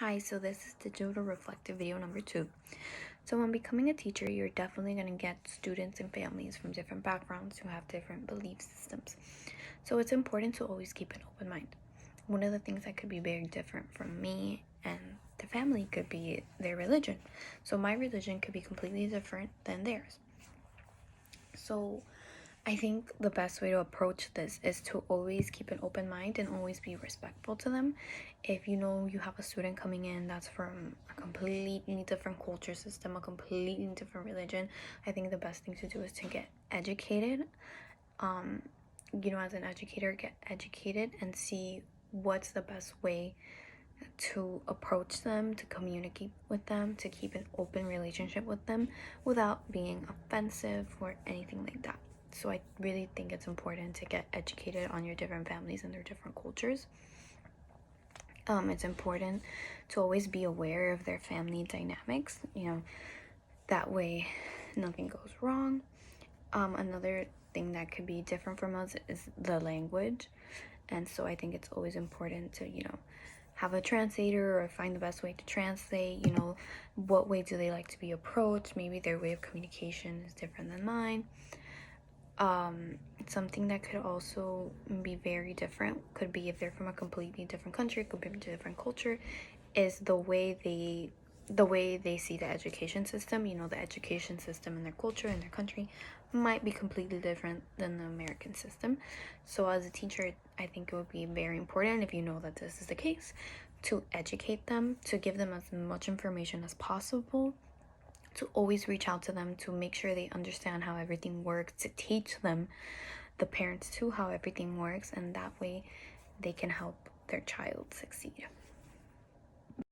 Hi, so this is Digital Reflective video number 2. So when becoming a teacher, you're definitely going to get students and families from different backgrounds who have different belief systems. So it's important to always keep an open mind. One of the things that could be very different from me and the family could be their religion. So my religion could be completely different than theirs. So I think the best way to approach this is to always keep an open mind and always be respectful to them. If you know you have a student coming in that's from a completely different culture system, a completely different religion, I think the best thing to do is to get educated. As an educator, get educated and see what's the best way to approach them, to communicate with them, to keep an open relationship with them without being offensive or anything like that. So I really think it's important to get educated on your different families and their different cultures. It's important to always be aware of their family dynamics, that way nothing goes wrong. Another thing that could be different from us is the language. And so I think it's always important to, have a translator or find the best way to translate, what way do they like to be approached. Maybe their way of communication is different than mine. Something that could also be very different could be if they're from a completely different country, completely different culture, is the way they see the education system. The education system in their culture and their country might be completely different than the American system. So as a teacher, I think it would be very important, if you know that this is the case, to educate them, to give them as much information as possible, to always reach out to them, to make sure they understand how everything works, to teach them, the parents too, how everything works, and that way they can help their child succeed.